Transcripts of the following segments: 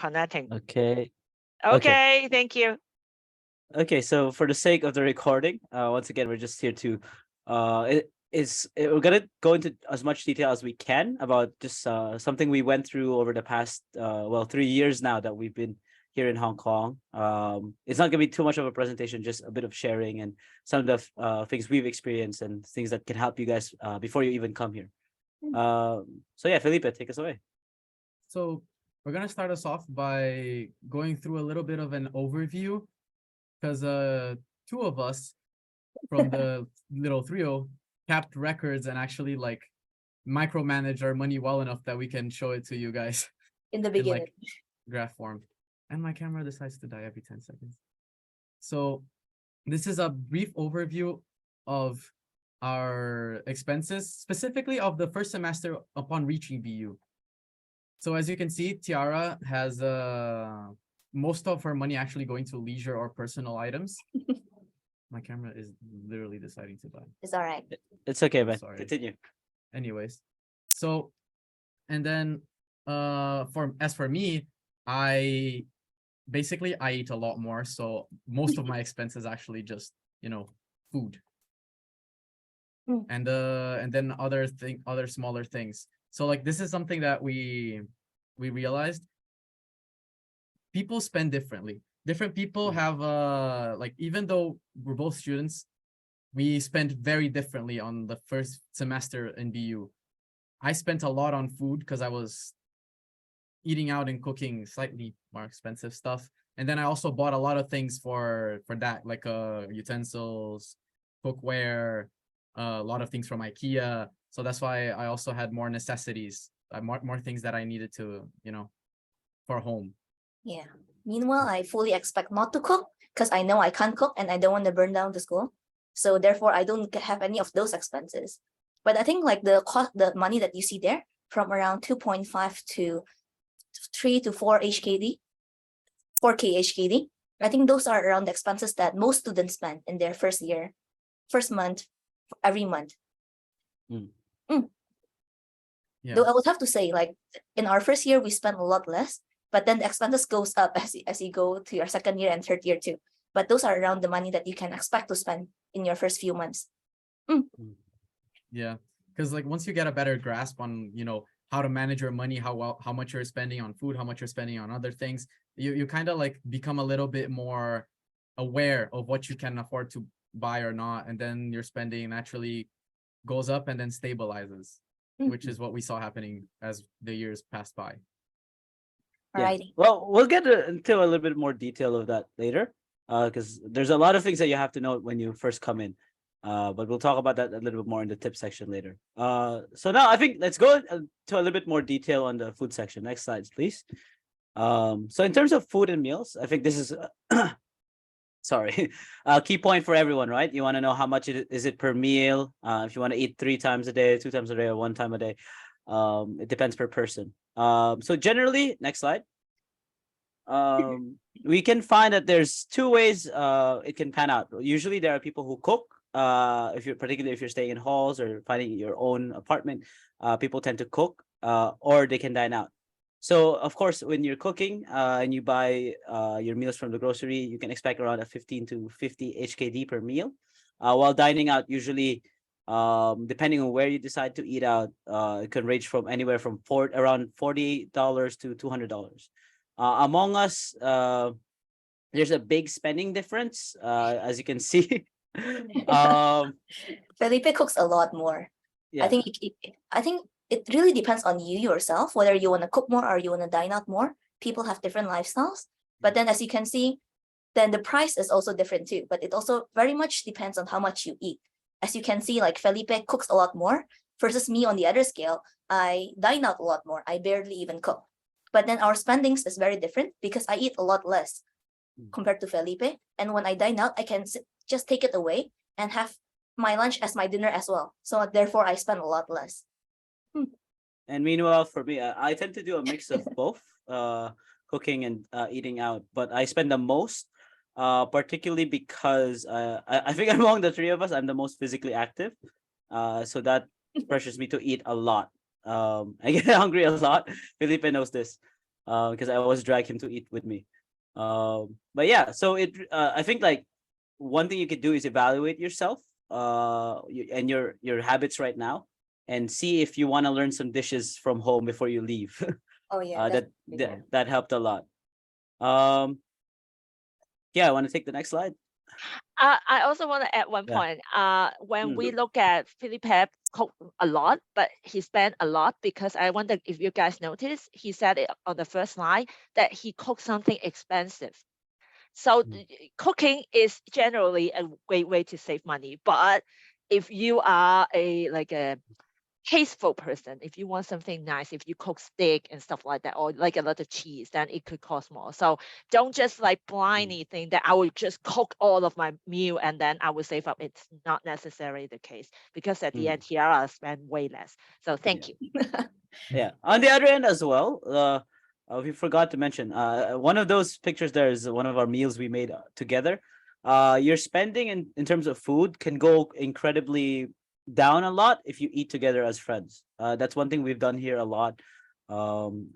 nothing. Okay. Okay, thank you. Okay. So for the sake of the recording, once again, we're just here to, we're gonna go into as much detail as we can about just something we went through over the past 3 years now that we've been here in Hong Kong. It's not gonna be too much of a presentation, just a bit of sharing and some of the things we've experienced and things that can help you guys before you even come here. So yeah, Felipe, take us away. So we're gonna start us off by going through a little bit of an overview, because two of us from the little trio kept records and actually like micromanage our money well enough that we can show it to you guys in the in beginning. like graph form. And my camera decides to die every 10 seconds. So this is a brief overview of our expenses, specifically of the first semester upon reaching BU. So as you can see, Tiara has most of her money actually going to leisure or personal items. My camera is literally deciding to die. It's all right. It's okay, man. Sorry. Continue. Anyways, so and then as for me, I eat a lot more, so most of my expenses actually just food. And then other smaller things. So like this is something that we realized. People spend differently. Different people have like, even though we're both students, we spend very differently on the first semester in BU. I spent a lot on food because I was eating out and cooking slightly more expensive stuff. And then I also bought a lot of things for that, like utensils, cookware, a lot of things from IKEA. So that's why I also had more necessities, more things that I needed to, for home. Yeah. Meanwhile, I fully expect not to cook because I know I can't cook and I don't want to burn down the school. So therefore, I don't have any of those expenses. But I think like the money that you see there, from around 2.5 to 3 to 4 HKD, 4K HKD, I think those are around the expenses that most students spend in their first month, every month. Yeah. Though I would have to say, like in our first year, we spent a lot less, but then the expenses goes up as you go to your second year and third year too. But those are around the money that you can expect to spend in your first few months. Yeah, because like once you get a better grasp on how to manage your money, how much you're spending on food, how much you're spending on other things, you kind of like become a little bit more aware of what you can afford to buy or not, and then your spending naturally goes up and then stabilizes, which is what we saw happening as the years passed by. Alrighty. Well, we'll get into a little bit more detail of that later, because there's a lot of things that you have to know when you first come in. But we'll talk about that a little bit more in the tip section later. So now I think let's go to a little bit more detail on the food section. Next slides, please. So in terms of food and meals, I think this is sorry, a key point for everyone, right? You want to know how much is it per meal. If you want to eat 3 times a day, 2 times a day, or 1 time a day, it depends per person. So generally, next slide. We can find that there's 2 ways it can pan out. Usually there are people who cook. Particularly if you're staying in halls or finding your own apartment, people tend to cook, or they can dine out. So of course, when you're cooking and you buy your meals from the grocery, you can expect around a 15 to 50 HKD per meal. While dining out, usually, depending on where you decide to eat out, it can range from anywhere from around $48 to $200. Among us, there's a big spending difference, as you can see. Felipe cooks a lot more. Yeah. I think it really depends on you yourself, whether you want to cook more or you want to dine out more. People have different lifestyles. But then as you can see, then the price is also different too. But it also very much depends on how much you eat. As you can see, like Felipe cooks a lot more versus me on the other scale. I dine out a lot more. I barely even cook. But then our spendings is very different because I eat a lot less compared to Felipe. And when I dine out, I can just take it away and have my lunch as my dinner as well. So therefore, I spend a lot less. And meanwhile, for me, I tend to do a mix of both, cooking and eating out. But I spend the most, particularly because I think among the 3 of us, I'm the most physically active. So that pressures me to eat a lot. I get hungry a lot. Felipe knows this. because I always drag him to eat with me. But yeah, so I think like one thing you could do is evaluate yourself and your habits right now, and see if you want to learn some dishes from home before you leave. Oh yeah, That helped a lot. Um, yeah, I want to take the next slide. I also want to add one Yeah. point. When Mm. we look at Philippe cook a lot, but he spent a lot because I wonder if you guys noticed, he said it on the first slide that he cooked something expensive. So cooking is generally a great way to save money. But if you are a tasteful person, if you want something nice, if you cook steak and stuff like that, or like a lot of cheese, then it could cost more. So don't just like blindly think that I will just cook all of my meal and then I will save up. It's not necessarily the case, because at the Mm. end here I'll spend way less. So thank you. Yeah. On the other end as well, we forgot to mention, one of those pictures there is one of our meals we made together. Your spending in terms of food can go incredibly down a lot if you eat together as friends. That's one thing we've done here a lot.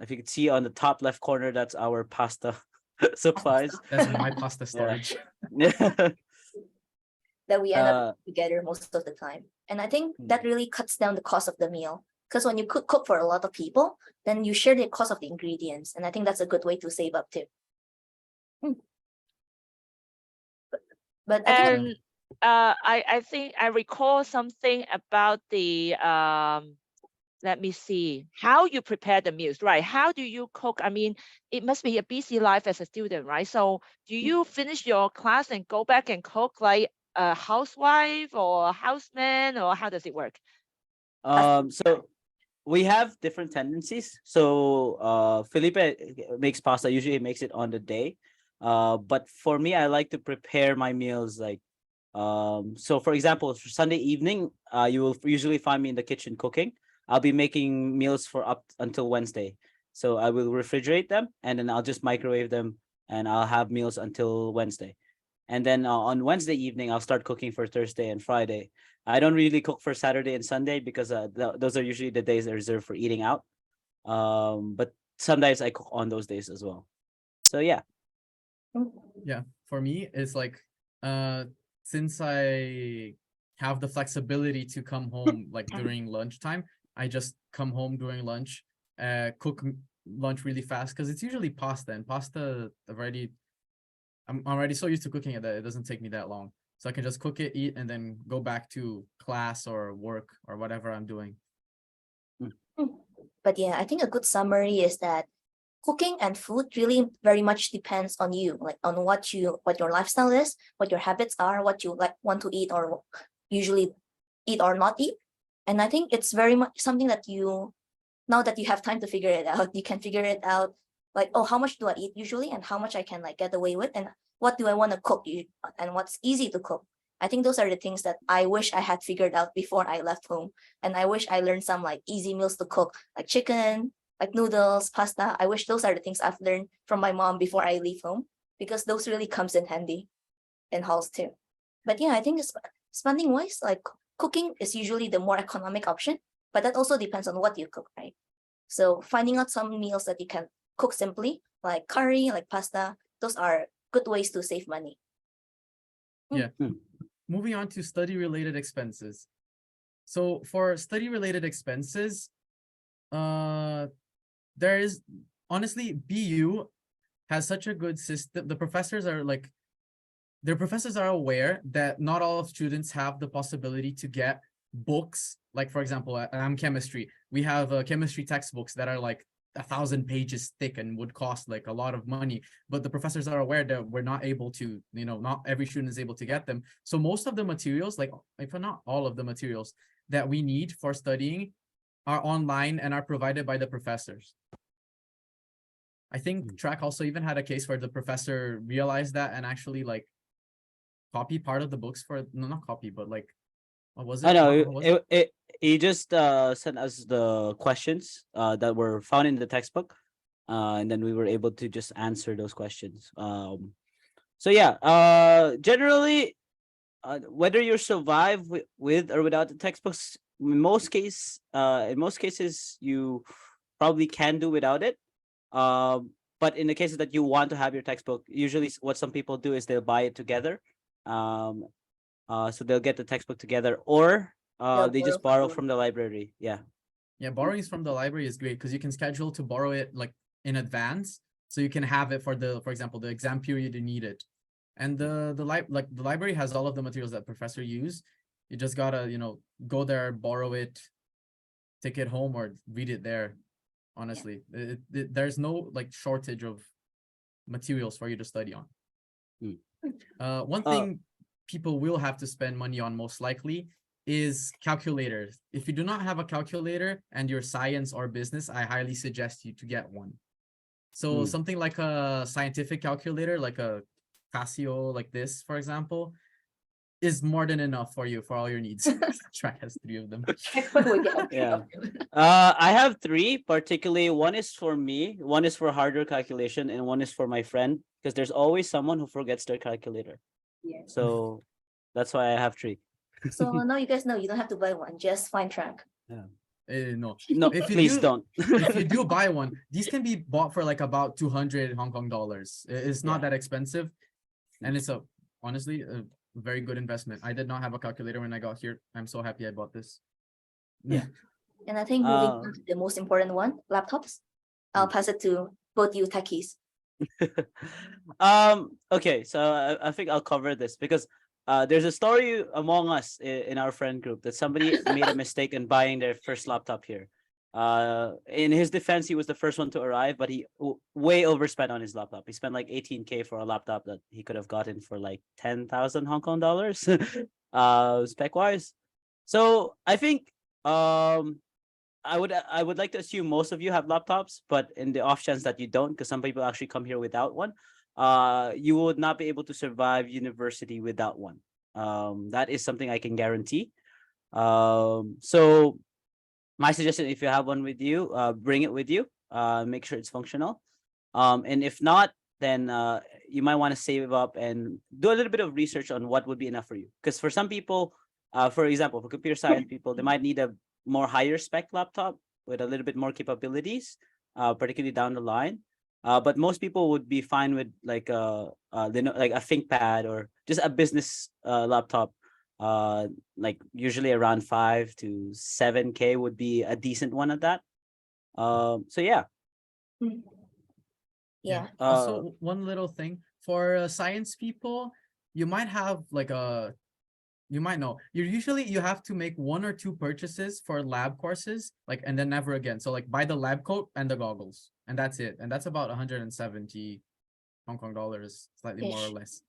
If you can see on the top left corner, that's our pasta supplies. That's my pasta storage. Yeah. that we end Uh, up together most of the time. And I think Mm. that really cuts down the cost of the meal. Because when you cook for a lot of people, then you share the cost of the ingredients. And I think that's a good way to save up too. But I think And I think I recall something about the let me see, how you prepare the meals, right? How do you cook? I mean, it must be a busy life as a student, right? So do you finish your class and go back and cook like a housewife or a houseman, or how does it work? so we have different tendencies. So Felipe makes pasta, usually he makes it on the day. But for me, I like to prepare my meals like so for example, for Sunday evening, you will usually find me in the kitchen cooking. I'll be making meals for up until Wednesday. So I will refrigerate them and then I'll just microwave them and I'll have meals until Wednesday. And then on Wednesday evening, I'll start cooking for Thursday and Friday. I don't really cook for Saturday and Sunday because those are usually the days that are reserved for eating out. But sometimes I cook on those days as well. So yeah. Yeah, for me, it's like since I have the flexibility to come home like during lunchtime, I just come home during lunch, cook lunch really fast because it's usually pasta, and pasta I'm already so used to cooking it that it doesn't take me that long. So I can just cook it, eat, and then go back to class or work or whatever I'm doing. But yeah, I think a good summary is that cooking and food really very much depends on you, like on what your lifestyle is, what your habits are, what you like want to eat or usually eat or not eat. And I think it's very much something that now that you have time to figure it out, you can figure it out like, oh, how much do I eat usually and how much I can like get away with, and what do I want to cook and what's easy to cook. I think those are the things that I wish I had figured out before I left home. And I wish I learned some like easy meals to cook, like chicken, like noodles, pasta. I wish those are the things I've learned from my mom before I leave home, because those really comes in handy in halls too. But yeah, I think spending wise, like cooking is usually the more economic option, but that also depends on what you cook, right? So finding out some meals that you can cook simply, like curry, like pasta, those are good ways to save money. Yeah. Moving on to study-related expenses. So for study-related expenses, there is honestly BU has such a good system. The professors are like, their professors are aware that not all students have the possibility to get books. Like for example, I'm chemistry. We have chemistry textbooks that are like 1,000 pages thick and would cost like a lot of money, but the professors are aware that we're not able to, not every student is able to get them. So most of the materials, like if not all of the materials that we need for studying are online and are provided by the professors. I think Track also even had a case where the professor realized that and actually like copy part of the books for, no, not copy, but like, what was it? I know What was it? he just sent us the questions that were found in the textbook, and then we were able to just answer those questions. So yeah, generally, whether you survive with or without the textbooks, in most cases you probably can do without it. But in the cases that you want to have your textbook, usually what some people do is they'll buy it together. So they'll get the textbook together, or They'll they just borrow borrow from from the library. Yeah. Yeah, borrowing from the library is great because you can schedule to borrow it like in advance, so you can have it for example, the exam period you need it. And the library has all of the materials that professor use. You just gotta, go there, borrow it, take it home, or read it there. Honestly, there's no like shortage of materials for you to study on. One thing people will have to spend money on most likely is calculators. If you do not have a calculator and you're science or business, I highly suggest you to get one. So something like a scientific calculator, like a Casio, like this, for example, is more than enough for you for all your needs. Track has 3 of them. Expert will get a Yeah. of them. I have 3, particularly one is for me, one is for hardware calculation, and one is for my friend, because there's always someone who forgets their calculator. Yes. So that's why I have 3. So now you guys know you don't have to buy one, just find track. No, No, If you please do- don't. if you do buy one, these can be bought for like about 200 Hong Kong dollars. It's not Yeah. that expensive, and it's honestly a very good investment. I did not have a calculator when I got here. I'm so happy I bought this. Yeah. And I think moving Uh, on to the most important one, laptops. I'll pass it to both you techies. Okay, so I think I'll cover this because there's a story among us in our friend group that somebody made a mistake in buying their first laptop here. In his defense, he was the first one to arrive, but he way overspent on his laptop. He spent like 18K for a laptop that he could have gotten for like 10,000 Hong Kong dollars, spec wise. So I think I would like to assume most of you have laptops, but in the off chance that you don't, because some people actually come here without one, you would not be able to survive university without one. That is something I can guarantee. So my suggestion, if you have one with you, bring it with you. Make sure it's functional. And if not, then you might want to save up and do a little bit of research on what would be enough for you. Because for some people, for example, for computer science people, they might need a more higher spec laptop with a little bit more capabilities, particularly down the line. But most people would be fine with like a ThinkPad or just a business laptop. Like usually around 5 to 7K would be a decent one at that. So yeah. Yeah. Also, one little thing for science people, you might have like you might know you have to make 1 or 2 purchases for lab courses, like, and then never again. So like buy the lab coat and the goggles, and that's it. And that's about 170 Hong Kong dollars, slightly more or Ish. less.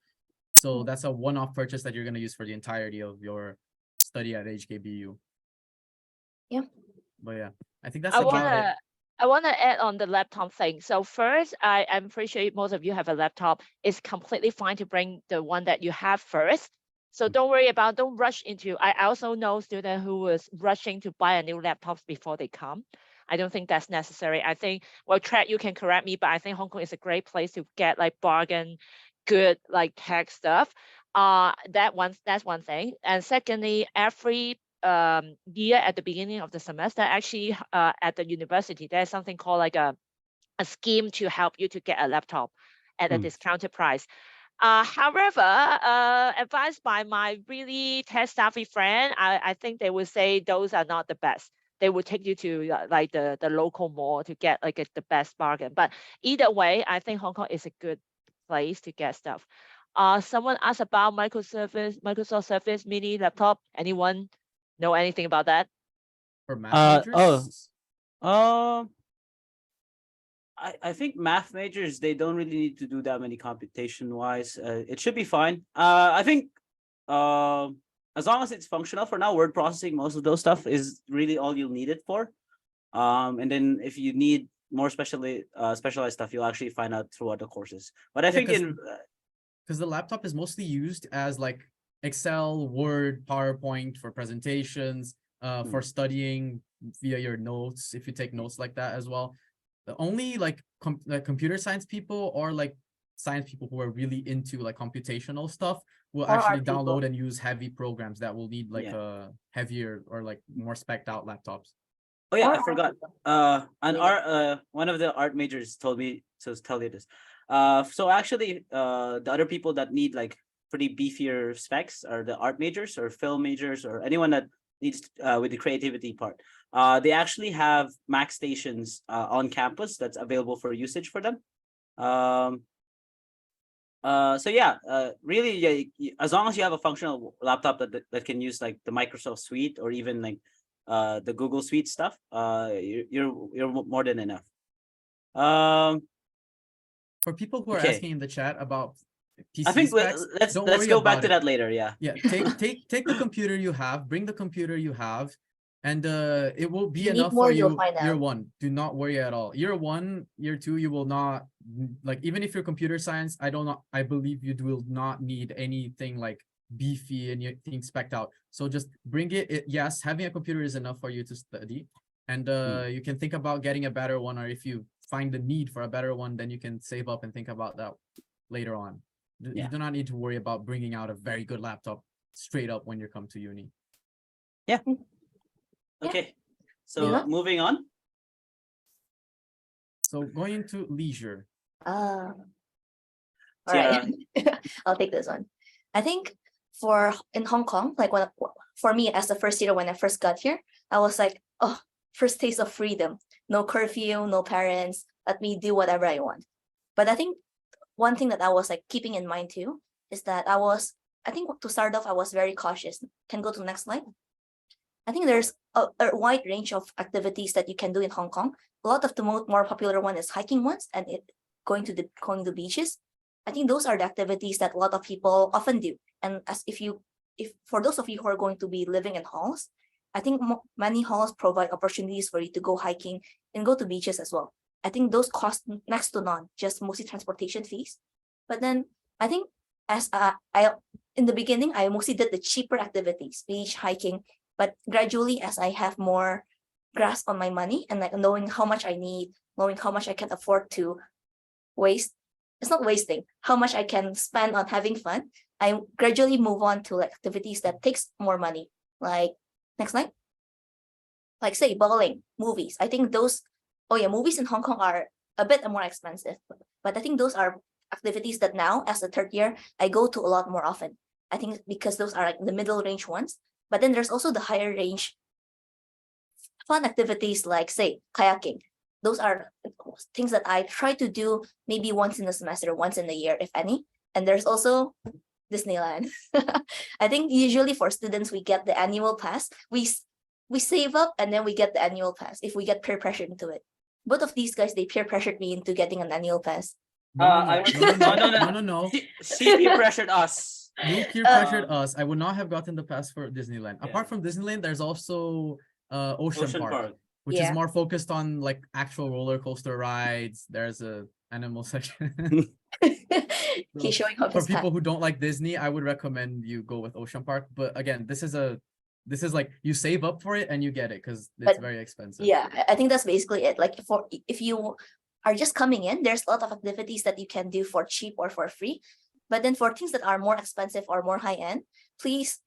So that's a one-off purchase that you're going to use for the entirety of your study at HKBU. Yeah. But yeah, I think that's I about it. wanna add on the laptop thing. So first, I'm pretty sure most of you have a laptop. It's completely fine to bring the one that you have first. So don't rush into. I also know student who was rushing to buy a new laptops before they come. I don't think that's necessary. I think, well, Trent, you can correct me, but I think Hong Kong is a great place to get like bargain, good like tech stuff. That's one thing. And secondly, every year at the beginning of the semester, actually at the university, there's something called like a scheme to help you to get a laptop at a discounted price. However, advised by my really tech savvy friend, I think they would say those are not the best. They would take you to like the local mall to get like the best bargain. But either way, I think Hong Kong is a good place to get stuff. Someone asked about Microsoft Surface Mini laptop. Anyone know anything about that? For math majors? I think math majors, they don't really need to do that many computation wise. It should be fine. I think as long as it's functional for now, word processing, most of those stuff is really all you'll need it for. And then if you need more specialized stuff, you'll actually find out throughout the courses. But I Yeah, think 'cause- in because the laptop is mostly used as like Excel, Word, PowerPoint for presentations, for studying via your notes, if you take notes like that as well. The only like computer science people or like science people who are really into like computational stuff will Or actually art people. download and use heavy programs that will need like Yeah. a heavier or like more spec'd out laptops. Oh yeah, Or I forgot. And Yeah. our one of the art majors told me to tell you this. So actually, the other people that need like pretty beefier specs are the art majors or film majors or anyone that needs with the creativity part. They actually have Mac stations on campus that's available for usage for them. Um, so yeah, really, yeah, as long as you have a functional laptop that can use like the Microsoft Suite or even like the Google Suite stuff, you're more than enough. Um, For people who are okay, asking in the chat about PC I think specs, let's don't let's worry go back about to it. that later. Yeah. Yeah, take the computer you have, bring the computer you have, and it will be If you need enough more, for you'll you find year out. one. Do not worry at all. Year one, year two, you will not like, even if you're computer science, I believe you will not need anything like beefy and anything specced out. So just bring it. Yes, having a computer is enough for you to study, and you can think about getting a better one, or if you find the need for a better one, then you can save up and think about that later on. You Yeah. do not need to worry about bringing out a very good laptop straight up when you come to uni. Yeah. Okay. So Lila? moving on. So going into leisure. All Sierra. right. I'll take this one. I think for in Hong Kong, like for me as the first year when I first got here, I was like, oh, first taste of freedom. No curfew, no parents. Let me do whatever I want. But I think one thing that I was like keeping in mind too is that I think to start off, I was very cautious. Can go to the next slide. I think there's a wide range of activities that you can do in Hong Kong. A lot of the more popular one is hiking ones and going to beaches. I think those are the activities that a lot of people often do. And as if for those of you who are going to be living in halls, I think many halls provide opportunities for you to go hiking and go to beaches as well. I think those cost next to none, just mostly transportation fees. But then I think as in the beginning, I mostly did the cheaper activities, beach, hiking. But gradually, as I have more grasp on my money and like knowing how much I need, knowing how much I can afford to waste, it's not wasting, how much I can spend on having fun, I gradually move on to like activities that takes more money. Like next slide. Like say bowling, movies. I think those, oh yeah, movies in Hong Kong are a bit more expensive, but I think those are activities that now as a third year, I go to a lot more often. I think because those are like the middle range ones. But then there's also the higher range fun activities like say kayaking. Those are things that I try to do maybe once in a semester, once in a year, if any. And there's also Disneyland. I think usually for students, we get the annual pass. We save up and then we get the annual pass if we get peer pressure into it. Both of these guys, they peer pressured me into getting an annual pass. I would No. She peer pressured us. You peer pressured us. I would not have gotten the pass for Disneyland. Yeah. Apart from Disneyland, there's also Ocean Park, which is Yeah. more focused on like actual roller coaster rides. There's a animal section. He's showing off For his people pass. who don't like Disney, I would recommend you go with Ocean Park. But again, this is like you save up for it and you get it because it's But very expensive. Yeah, I think that's basically it. Like if you are just coming in, there's a lot of activities that you can do for cheap or for free. But then for things that are more expensive or more high end, please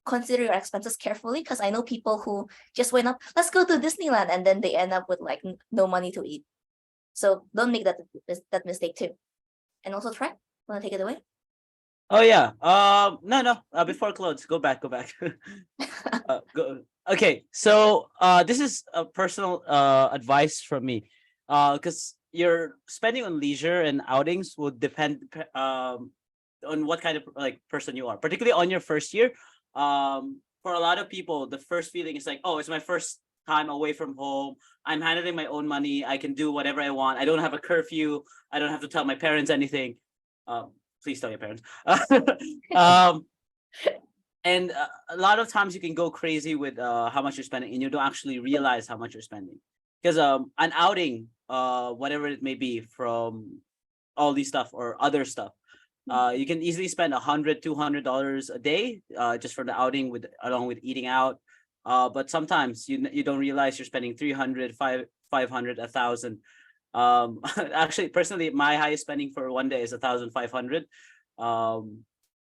consider your expenses carefully because I know people who just went up, let's go to Disneyland, and then they end up with like no money to eat. So don't make that mistake too. And also try. Want to take it away? Oh yeah. No. Before clothes, go back. Go. Okay. So this is a personal advice from me. Because your spending on leisure and outings will depend on what kind of like person you are, particularly on your first year. For a lot of people, the first feeling is like, oh, it's my first time away from home. I'm handling my own money. I can do whatever I want. I don't have a curfew. I don't have to tell my parents anything. Please tell your parents. And a lot of times you can go crazy with how much you're spending, and you don't actually realize how much you're spending. Because an outing, whatever it may be, from all these stuff or other stuff, you can easily spend $100-$200 a day just for the outing along with eating out. But sometimes you don't realize you're spending 300, 500, 1,000. Actually, personally, my highest spending for one day is 1,500.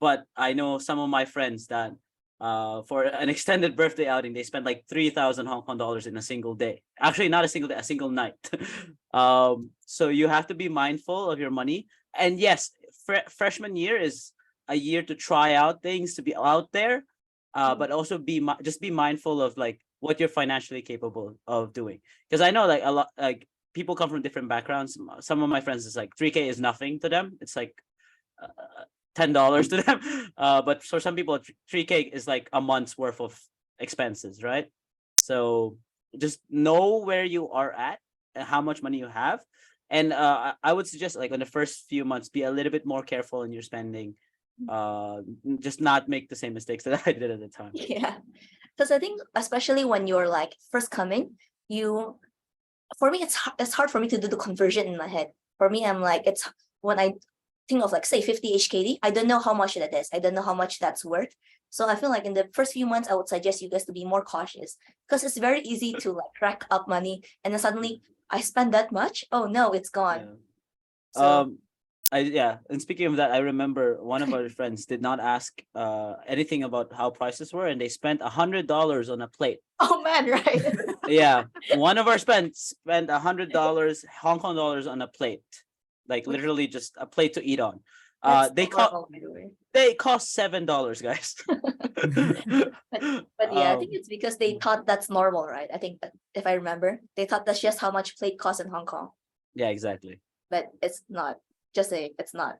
But I know some of my friends that for an extended birthday outing, they spent like 3,000 Hong Kong dollars in a single day. Actually, not a single day, a single night. So you have to be mindful of your money. And yes, freshman year is a year to try out things, to be out there, but also just be mindful of like what you're financially capable of doing. Because I know like a lot, like people come from different backgrounds. Some of my friends is like 3K is nothing to them. It's like $10 to them. But for some people, 3K is like a month's worth of expenses, right? So just know where you are at and how much money you have. And I would suggest like in the first few months, be a little bit more careful in your spending. Just not make the same mistakes that I did at the time. Yeah, because I think especially when you're like first coming, for me it's hard for me to do the conversion in my head. For me, I'm like, it's when I think of like say 50 HKD, I don't know how much that is. I don't know how much that's worth. So I feel like in the first few months, I would suggest you guys to be more cautious because it's very easy to like rack up money and then suddenly I spend that much. Oh no, it's gone. Yeah. So And speaking of that, I remember one of our friends did not ask anything about how prices were, and they spent $100 on a plate. oh man, right? Yeah, one of our spent $100 Hong Kong dollars on a plate, like literally just a plate to eat on. That's They normal, by the way. cost $7, guys. But yeah, I think it's because they thought that's normal, right? I think that if I remember, they thought that's just how much plate costs in Hong Kong, Yeah, exactly. but it's not. Just say it's not.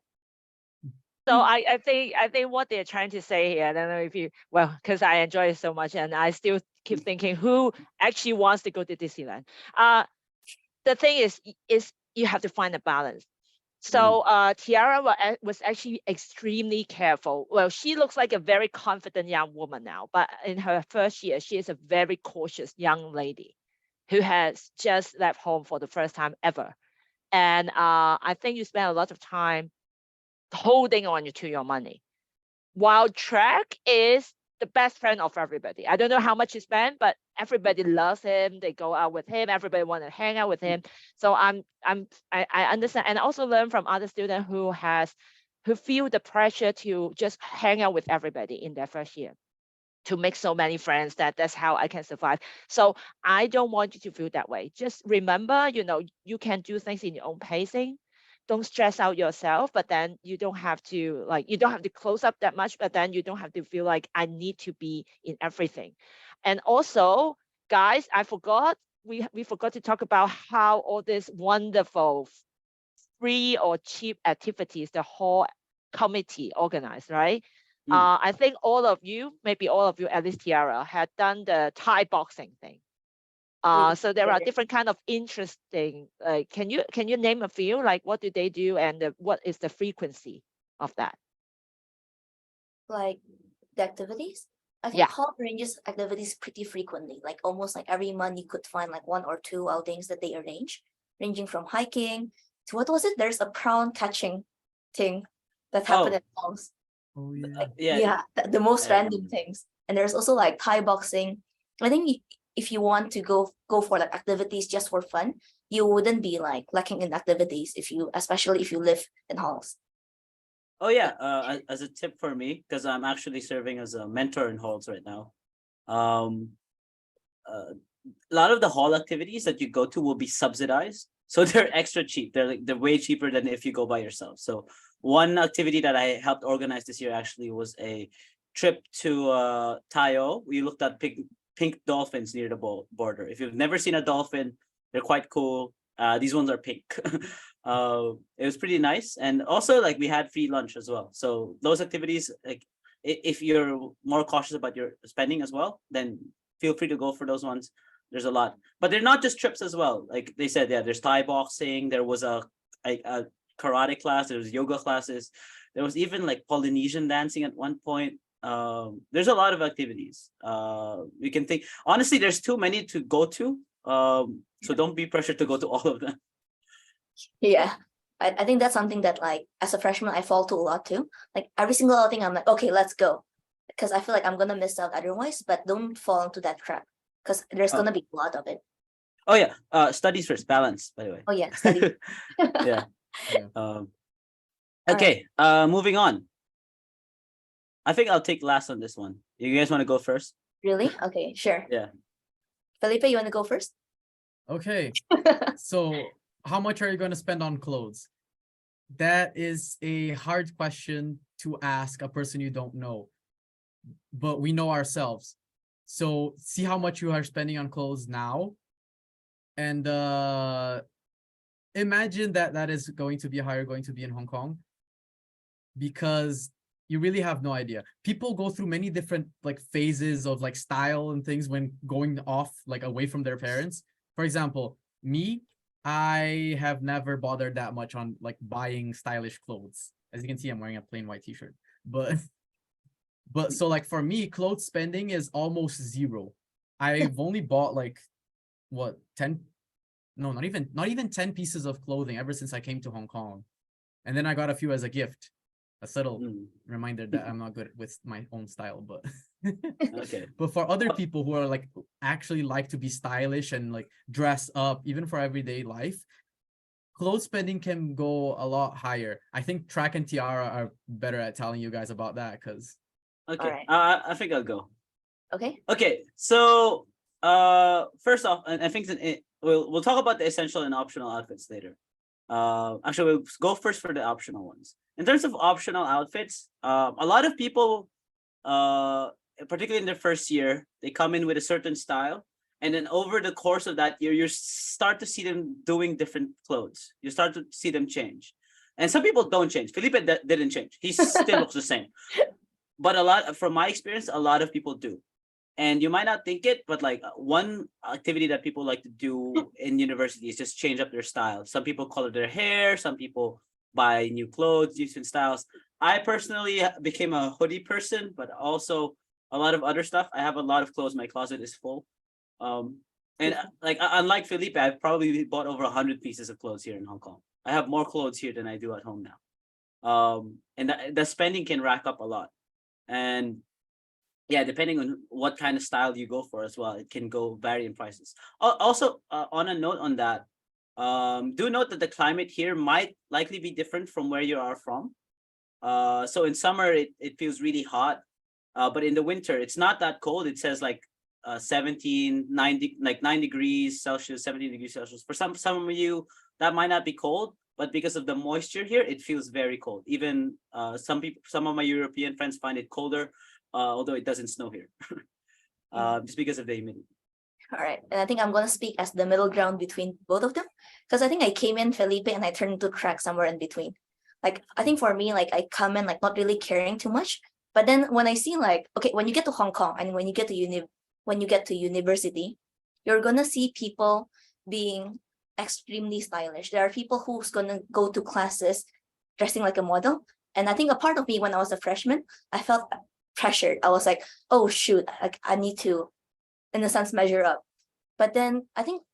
So I think what they're trying to say here, I don't know if you, well, because I enjoy it so much and I still keep thinking who actually wants to go to Disneyland. The thing is you have to find a balance. So Tiara was actually extremely careful. Well, she looks like a very confident young woman now, but in her first year, she is a very cautious young lady who has just left home for the first time ever. And I think you spend a lot of time holding on to your money. While Trek is the best friend of everybody. I don't know how much you spend, but everybody loves him. They go out with him. Everybody want to hang out with him. So I understand, and I also learn from other students who feel the pressure to just hang out with everybody in their first year, to make so many friends that's how I can survive. So I don't want you to feel that way. Just remember, you can do things in your own pacing. Don't stress out yourself, but then you don't have to close up that much, but then you don't have to feel like I need to be in everything. And also, guys, we forgot to talk about how all these wonderful free or cheap activities the whole committee organized, right? I think maybe all of you, at least Tiara, had done the Thai boxing thing. So there are different kind of interesting. Can you name a few? Like what do they do, and what is the frequency of that? Like the activities, I think Yeah. Hall arranges activities pretty frequently. Like almost like every month, you could find like 1 or 2 outings that they arrange, ranging from hiking to what was it? There's a prawn catching thing that happened at Halls. Oh yeah. Like, Yeah. the most Yeah. random things. And there's also like Thai boxing. I think if you want to go for like activities just for fun, you wouldn't be like lacking in activities especially if you live in halls. Oh yeah, as a tip for me, because I'm actually serving as a mentor in halls right now. A lot of the hall activities that you go to will be subsidized, so they're extra cheap. They're way cheaper than if you go by yourself. So one activity that I helped organize this year actually was a trip to Tayo. We looked at pink dolphins near the border. If you've never seen a dolphin, they're quite cool. These ones are pink. It was pretty nice, and also like we had free lunch as well. So those activities, like if you're more cautious about your spending as well, then feel free to go for those ones. There's a lot, but they're not just trips as well. Like they said, yeah, there's Thai boxing. There was a karate class. There was yoga classes. There was even like Polynesian dancing at one point. There's a lot of activities. We can think, honestly, there's too many to go to. So don't be pressured to go to all of them. Yeah. I think that's something that like as a freshman I fall to a lot too. Like every single other thing I'm like, okay, let's go. Because I feel like I'm gonna miss out otherwise, but don't fall into that trap. Because there's gonna be a lot of it. Oh yeah, studies first, balance, by the way. Oh yeah, study. Yeah. Yeah. Okay, moving on. I think I'll take last on this one. You guys want to go first? Really? Okay, sure. Yeah. Felipe, you want to go first? Okay. So how much are you going to spend on clothes? That is a hard question to ask a person you don't know, but we know ourselves. So see how much you are spending on clothes now, and imagine that that is going to be how you're going to be in Hong Kong, because you really have no idea. People go through many different like phases of like style and things when going off like away from their parents. For example, me, I have never bothered that much on like buying stylish clothes. As you can see, I'm wearing a plain white t-shirt. But so like for me, clothes spending is almost zero. I've only bought like what 10, no, not even 10 pieces of clothing ever since I came to Hong Kong. And then I got a few as a gift. A subtle reminder that I'm not good with my own style, but Okay. but for other people who are like actually like to be stylish and like dress up even for everyday life, clothes spending can go a lot higher. I think Track and Tiara are better at telling you guys about that because Okay. Alright. I think I'll go. Okay. Okay. So first off, and I think that we'll talk about the essential and optional outfits later. Actually, we'll go first for the optional ones. In terms of optional outfits, a lot of people, particularly in their first year, they come in with a certain style, and then over the course of that year, you start to see them doing different clothes. You start to see them change, and some people don't change. Felipe didn't change; he still looks the same. But from my experience, a lot of people do. And you might not think it, but like one activity that people like to do in university is just change up their style. Some people color their hair, some people buy new clothes, different styles. I personally became a hoodie person, but also a lot of other stuff. I have a lot of clothes. My closet is full. And like unlike Felipe, I've probably bought over 100 pieces of clothes here in Hong Kong. I have more clothes here than I do at home now. And the spending can rack up a lot. And yeah, depending on what kind of style you go for as well, it can go vary in prices. Also, on a note on that, do note that the climate here might likely be different from where you are from. So in summer, it feels really hot, but in the winter, it's not that cold. It says like 17, 90, like 9 degrees Celsius, 17 degrees Celsius. For some of you, that might not be cold, but because of the moisture here, it feels very cold. Even some of my European friends find it colder. Although it doesn't snow here, just because of the humidity. All right. And I think I'm going to speak as the middle ground between both of them. Because I think I came in Felipe and I turned into Track somewhere in between. Like, I think for me, like I come in like not really caring too much. But then when I see like, okay, when you get to Hong Kong and when you get to university, you're going to see people being extremely stylish. There are people who's going to go to classes dressing like a model. And I think a part of me when I was a freshman, I felt pressured. I was like, oh shoot, like I need to, in a sense, measure up. But then I think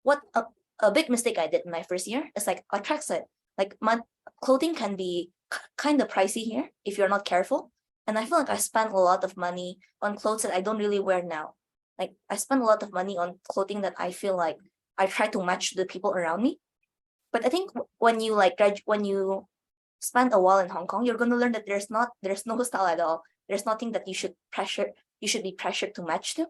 what a big mistake I did in my first year is like Track said, like my clothing can be kind of pricey here if you're not careful. And I feel like I spent a lot of money on clothes that I don't really wear now. Like I spent a lot of money on clothing that I feel like I try to match the people around me. But I think when you like when you spend a while in Hong Kong, you're going to learn that there's no style at all. There's nothing that you should be pressured to match to.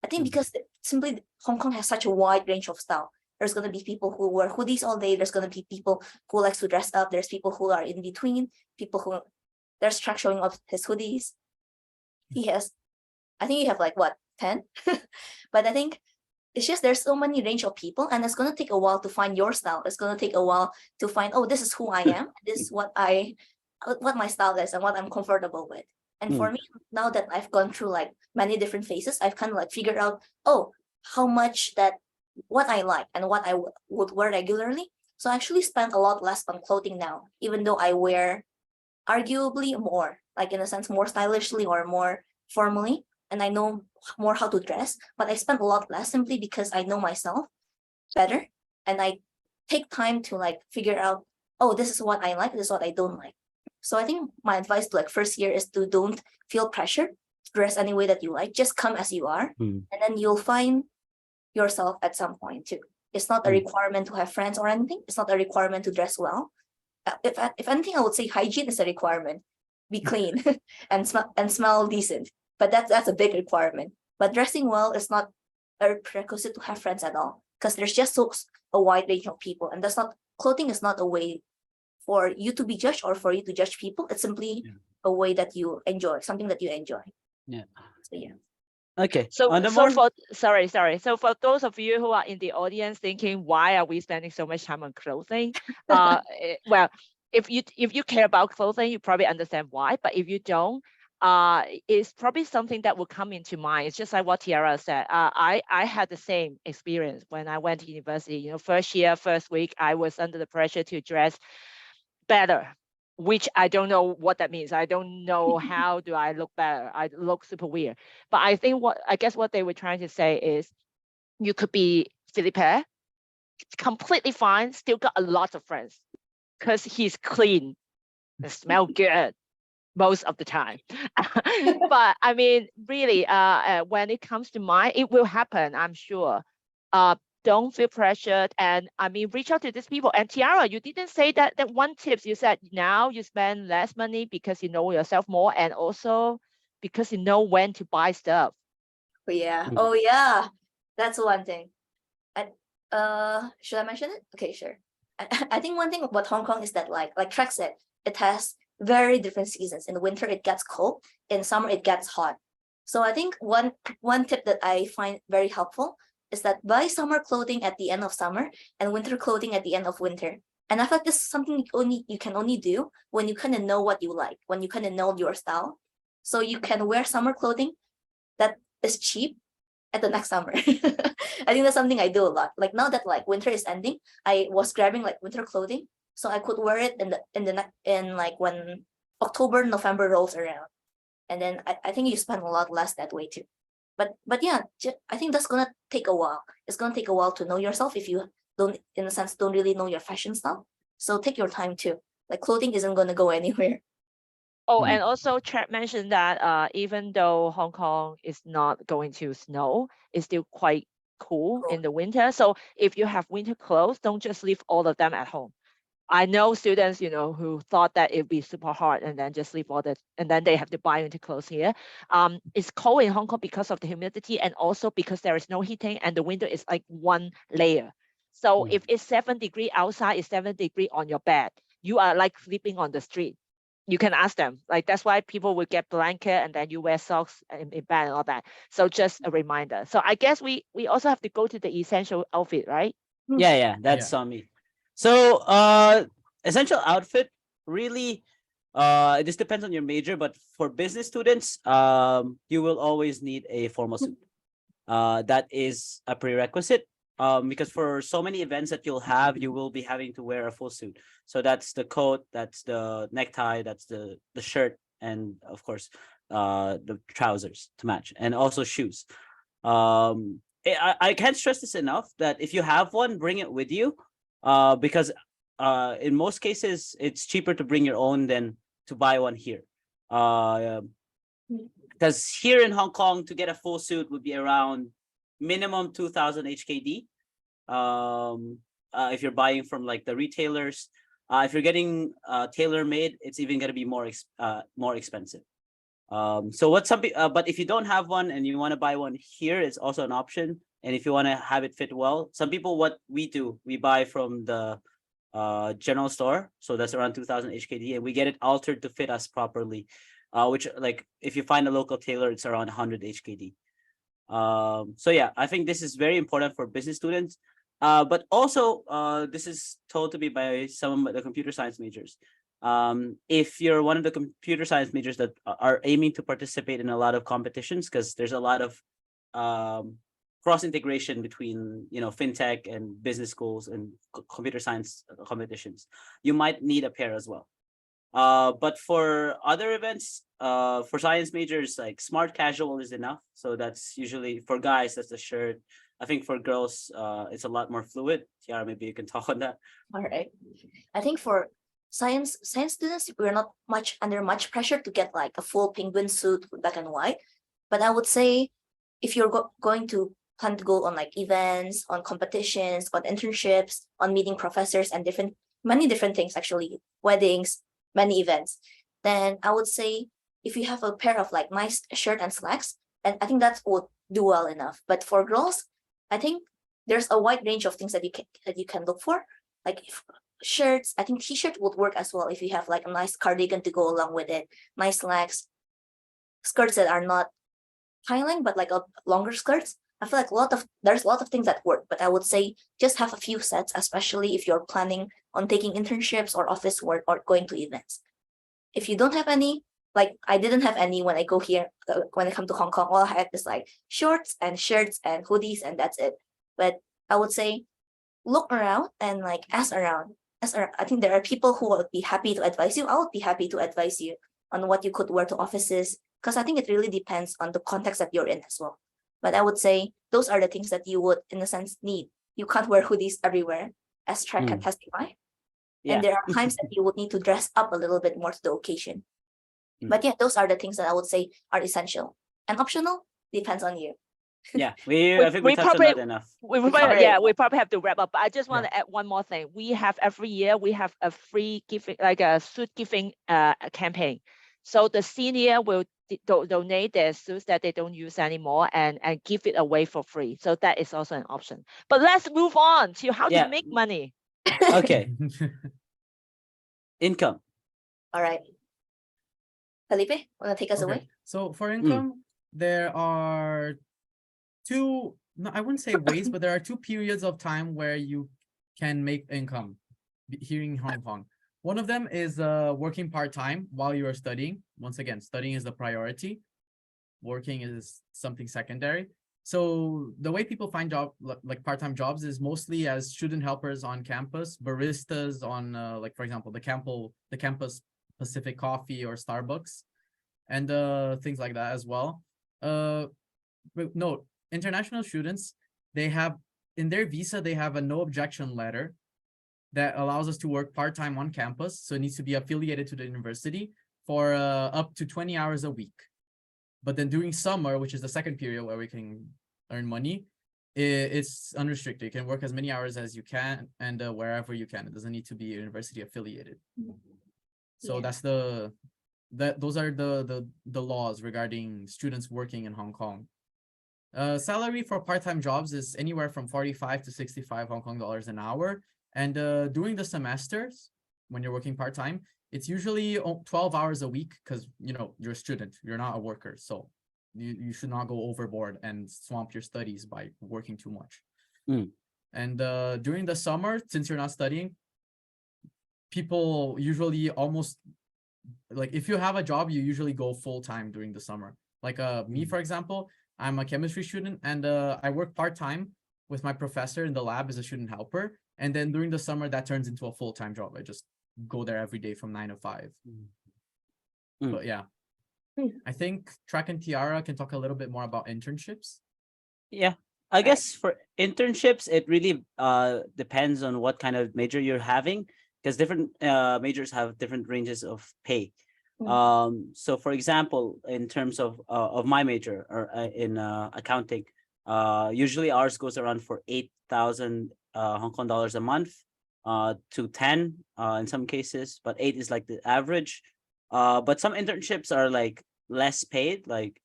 I think because simply Hong Kong has such a wide range of style. There's going to be people who wear hoodies all day. There's going to be people who likes to dress up. There's people who are in between. There's Track showing off his hoodies. I think you have like what, 10? But I think it's just there's so many range of people and it's going to take a while to find your style. It's going to take a while to find, oh, this is who I am. This is what my style is and what I'm comfortable with. And for me, now that I've gone through like many different phases, I've kind of like figured out, oh, how much what I like and what I would wear regularly. So I actually spend a lot less on clothing now, even though I wear arguably more, like in a sense, more stylishly or more formally. And I know more how to dress, but I spend a lot less simply because I know myself better. And I take time to like figure out, oh, this is what I like, this is what I don't like. So I think my advice to like first year is to don't feel pressure to dress any way that you like. Just come as you are, and then you'll find yourself at some point too. It's not a requirement to have friends or anything. It's not a requirement to dress well. If anything, I would say hygiene is a requirement. Be clean and smell decent. but that's a big requirement. But dressing well is not a prerequisite to have friends at all, because there's just a wide range of people, and clothing is not a way for you to be judged or for you to judge people. It's simply a way that you enjoy, something that you enjoy. Yeah. So yeah. Okay. So, on the so more for sorry. So for those of you who are in the audience thinking, why are we spending so much time on clothing? Well, if you care about clothing, you probably understand why. But if you don't, it's probably something that will come into mind. It's just like what Tiara said. I had the same experience when I went to university. You know, first year, first week, I was under the pressure to dress better, which I don't know what that means. I don't know how do I look better. I look super weird. But I guess what they were trying to say is you could be Philippe, completely fine, still got a lot of friends because he's clean and smell good most of the time. But I mean, really, when it comes to mine, it will happen, I'm sure. Don't feel pressured, and I mean, reach out to these people. And Tiara, you didn't say that one tips. You said now you spend less money because you know yourself more, and also because you know when to buy stuff. Yeah. Mm. Oh yeah. That's one thing. And should I mention it? Okay, sure. I think one thing about Hong Kong is that like Trek said, it has very different seasons. In the winter it gets cold, in summer it gets hot. So I think one tip that I find very helpful is that buy summer clothing at the end of summer and winter clothing at the end of winter. And I feel like this is something you can only do when you kind of know what you like, when you kind of know your style. So you can wear summer clothing that is cheap at the next summer. I think that's something I do a lot. Like now that like winter is ending, I was grabbing like winter clothing so I could wear it in like when October, November rolls around. And then I think you spend a lot less that way too. But yeah, I think that's gonna take a while. It's gonna take a while to know yourself if you don't, in a sense, don't really know your fashion style. So take your time too. Like clothing isn't gonna go anywhere. Oh, Mm. and also Chat mentioned that even though Hong Kong is not going to snow, it's still quite cool in the winter. So if you have winter clothes, don't just leave all of them at home. I know students, you know, who thought that it'd be super hot and then just leave all that, and then they have to buy winter clothes here. It's cold in Hong Kong because of the humidity and also because there is no heating and the window is like one layer. So Mm. if it's 7 degrees outside, it's 7 degrees on your bed. You are like sleeping on the street. You can ask them. Like that's why people would get blanket and then you wear socks in bed and all that. So just a reminder. So I guess we also have to go to the essential outfit, right? Yeah, that's Yeah. on me. So essential outfit really this depends on your major, but for business students, you will always need a formal suit. That is a prerequisite. Because for so many events that you'll have, you will be having to wear a full suit. So that's the coat, that's the necktie, that's the shirt, and of course, the trousers to match, and also shoes. I can't stress this enough that if you have one, bring it with you, because in most cases it's cheaper to bring your own than to buy one here. Because here in Hong Kong, to get a full suit would be around minimum 2,000 HKD. If you're buying from like the retailers, if you're getting tailor made, it's even going to be more expensive. So what but if you don't have one and you want to buy one here, it's also an option. And if you want to have it fit well, some people, what we do, we buy from the general store, so that's around 2,000 HKD, and we get it altered to fit us properly, which like if you find a local tailor, it's around 100 HKD. So yeah, I think this is very important for business students, but also this is told to me by some of the computer science majors. If you're one of the computer science majors that are aiming to participate in a lot of competitions, because there's a lot of cross integration between, you know, fintech and business schools and computer science competitions, you might need a pair as well. But for other events, for science majors, like smart casual is enough. So that's usually for guys, that's the shirt. I think for girls, it's a lot more fluid. Tiara, maybe you can talk on that. All right. I think for science students, we're not under much pressure to get like a full penguin suit, black and white. But I would say if you're going to plan to go on like events, on competitions, on internships, on meeting professors and many different things, actually, weddings, many events, then I would say if you have a pair of like nice shirt and slacks, and I think that would do well enough. But for girls, I think there's a wide range of things that you can look for. Like shirts, I think t-shirt would work as well if you have like a nice cardigan to go along with it, nice slacks, skirts that are not high-line but like a longer skirts. I feel like there's a lot of things that work, but I would say just have a few sets, especially if you're planning on taking internships or office work or going to events. If you don't have any, like I didn't have any when I go here, when I come to Hong Kong, all I had is like shorts and shirts and hoodies, and that's it. But I would say look around and like ask around. I think there are people who would be happy to advise you. I would be happy to advise you on what you could wear to offices, because I think it really depends on the context that you're in as well. But I would say those are the things that you would, in a sense, need. You can't wear hoodies everywhere, as Trek can testify. Yeah. And there are times that you would need to dress up a little bit more to the occasion. Mm. But yeah, those are the things that I would say are essential. And optional depends on you. Yeah, We- I think we we touched on probably- that enough. covered Yeah, it. we probably have to wrap up. But I just want Yeah. to add one more thing. We have every year we have a free giving, like a suit giving campaign. So the senior will donate their suits that they don't use anymore and give it away for free. So that is also an option. But let's move on to how Yeah. to make money. Okay, income. All right. Felipe, wanna take us Okay, away? so for income, there are two, no, I wouldn't say ways, but there are two periods of time where you can make income here in Hong Kong. One of them is working part-time while you are studying. Once again, studying is the priority. Working is something secondary. So the way people find like part-time jobs is mostly as student helpers on campus, baristas on like, for example, the campus Pacific Coffee or Starbucks, and things like that as well. But note, international students, they have in their visa, they have a no objection letter that allows us to work part-time on campus. So it needs to be affiliated to the university for up to 20 hours a week. But then during summer, which is the second period where we can earn money, it's unrestricted. You can work as many hours as you can and wherever you can. It doesn't need to be university affiliated. So Yeah. those are the laws regarding students working in Hong Kong. Salary for part-time jobs is anywhere from 45 to 65 Hong Kong dollars an hour. And during the semesters, when you're working part-time, it's usually 12 hours a week because, you know, you're a student, you're not a worker. So you should not go overboard and swamp your studies by working too much. Mm. And during the summer, since you're not studying, people usually almost, like if you have a job, you usually go full-time during the summer. Like me, for example, I'm a chemistry student and I work part-time with my professor in the lab as a student helper. And then during the summer, that turns into a full-time job. I just go there every day from 9 to 5. Mm. But yeah, I think Track and Tiara can talk a little bit more about internships. Yeah, I guess for internships, it really depends on what kind of major you're having, because different majors have different ranges of pay. So for example, in terms of my major or in accounting, usually ours goes around for 8,000 Hong Kong dollars a month to 10 in some cases, but 8 is like the average. But some internships are like less paid, like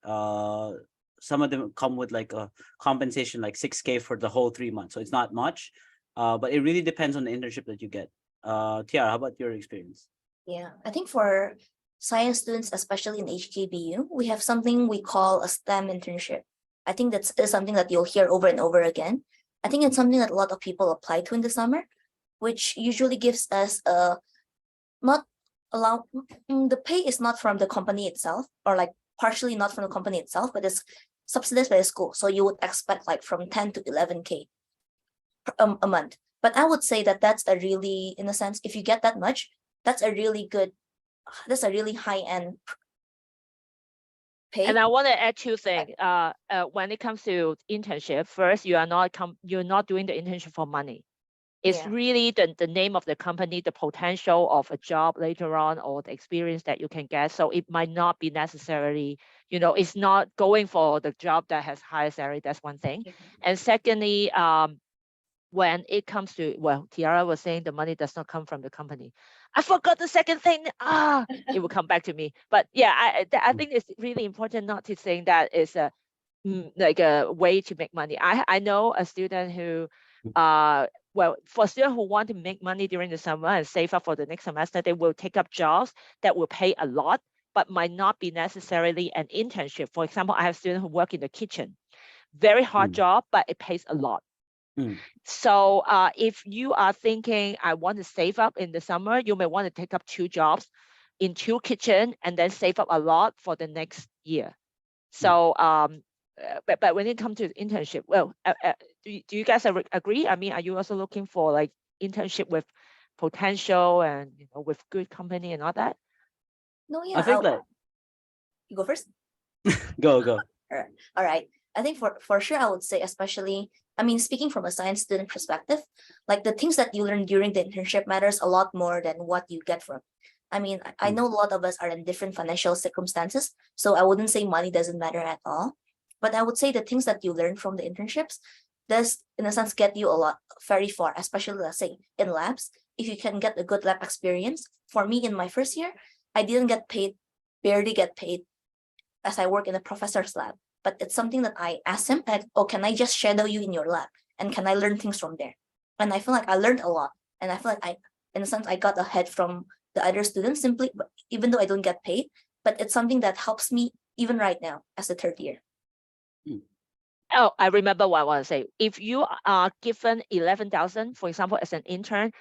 some of them come with like a compensation like 6K for the whole 3 months. So it's not much, but it really depends on the internship that you get. Tiara, how about your experience? Yeah, I think for science students, especially in HKBU, we have something we call a STEM internship. I think that's is something that you'll hear over and over again. I think it's something that a lot of people apply to in the summer, which usually gives us not allow the pay is not from the company itself, or like partially not from the company itself, but it's subsidized by the school. So you would expect like from 10 to 11K a month. But I would say that that's a really, in a sense, if you get that much, that's a really good, that's a really high-end pay. And I want to add two things. When it comes to internship, first, you're not doing the internship for money. It's Yeah. really the name of the company, the potential of a job later on, or the experience that you can get. So it might not be necessarily, it's not going for the job that has higher salary. That's one thing. And secondly, when it comes to, well, Tiara was saying the money does not come from the company. I forgot the second thing. It will come back to me. But yeah, I think it's really important not to think that it's a like a way to make money. I know a student who, well, for students who want to make money during the summer and save up for the next semester, they will take up jobs that will pay a lot, but might not be necessarily an internship. For example, I have students who work in the kitchen, very hard job, but it pays a lot. So if you are thinking, I want to save up in the summer, you may want to take up 2 jobs in 2 kitchen and then save up a lot for the next year. So but when it comes to internship, well, do you guys agree? I mean, are you also looking for like internship with potential and with good company and all that? No, yeah. I think that You go first. go. All right. I think for sure, I would say, especially, I mean, speaking from a science student perspective, like the things that you learn during the internship matters a lot more than what you get from. I mean, I know a lot of us are in different financial circumstances, so I wouldn't say money doesn't matter at all. But I would say the things that you learn from the internships does, in a sense, get you a lot very far, especially, let's say, in labs. If you can get a good lab experience, for me in my first year, I didn't get paid, barely get paid as I work in a professor's lab. But it's something that I asked him, like, oh, can I just shadow you in your lab? And can I learn things from there? And I feel like I learned a lot. And I feel like in a sense, I got ahead from the other students simply, even though I don't get paid, but it's something that helps me even right now as a third year. Oh, I remember what I want to say. If you are given 11,000, for example, as an intern,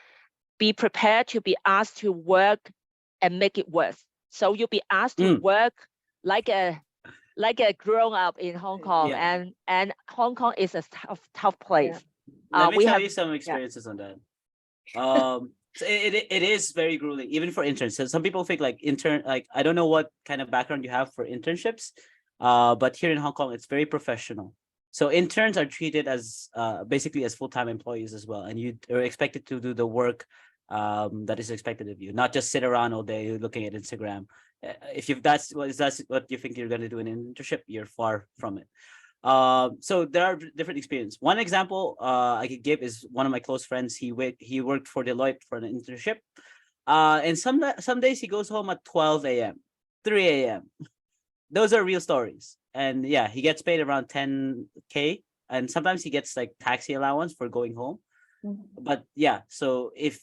be prepared to be asked to work and make it worth. So you'll be asked to work like a grown up in Hong Kong, and Hong Kong is a tough place. Let me we tell have- you some experiences on that. So it is very grueling, even for interns. So some people think like I don't know what kind of background you have for internships, but here in Hong Kong, it's very professional. So interns are treated as basically as full-time employees as well, and you are expected to do the work that is expected of you, not just sit around all day looking at Instagram. If that's what you think you're going to do in an internship, you're far from it. So there are different experiences. One example I could give is one of my close friends. He worked for Deloitte for an internship, and some days he goes home at 12 a.m., 3 a.m. Those are real stories. And yeah, he gets paid around 10K, and sometimes he gets like taxi allowance for going home. But yeah, so if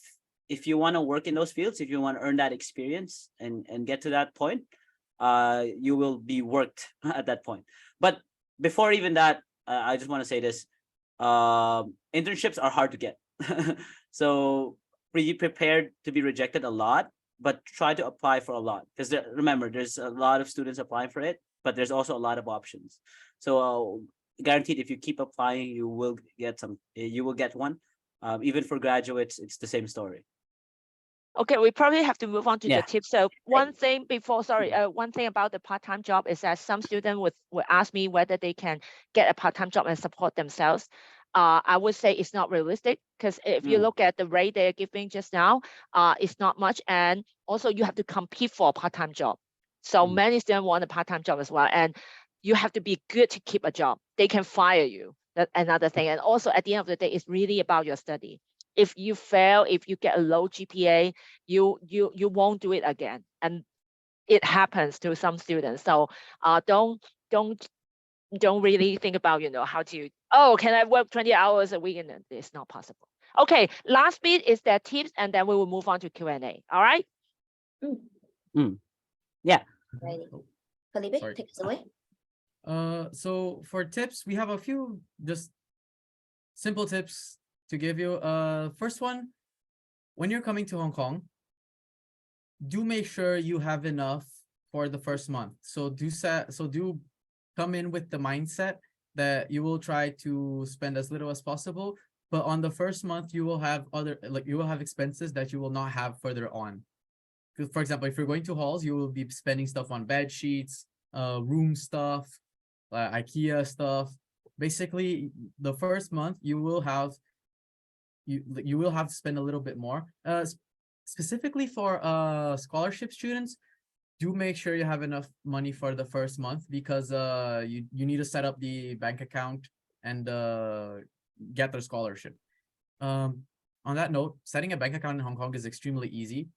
you want to work in those fields, if you want to earn that experience and get to that point, you will be worked at that point. But before even that, I just want to say this: internships are hard to get. So be prepared to be rejected a lot, but try to apply for a lot, because remember, there's a lot of students applying for it, but there's also a lot of options. So guaranteed, if you keep applying, you will get one. Even for graduates, it's the same story. Okay, we probably have to move on to Yeah. the tips. So one thing one thing about the part-time job is that some students would ask me whether they can get a part-time job and support themselves. I would say it's not realistic, because if you look at the rate they're giving just now, it's not much. And also you have to compete for a part-time job. So many students want a part-time job as well. And you have to be good to keep a job. They can fire you. That's another thing. And also at the end of the day, it's really about your study. If you fail, if you get a low GPA, you won't do it again. And it happens to some students. So don't really think about, how to, can I work 20 hours a week? And it's not possible. Okay, last bit is their tips, and then we will move on to Q&A. All right? Yeah. Right. Felipe, Sorry. take us away. So for tips, we have a few just simple tips to give you. First one, when you're coming to Hong Kong, do make sure you have enough for the first month. So do come in with the mindset that you will try to spend as little as possible, but on the first month you will have expenses that you will not have further on. For example, if you're going to halls, you will be spending stuff on bed sheets, room stuff, IKEA stuff. Basically, the first month you will have to spend a little bit more. Specifically for scholarship students, do make sure you have enough money for the first month, because you need to set up the bank account and get their scholarship. On that note, setting a bank account in Hong Kong is extremely easy.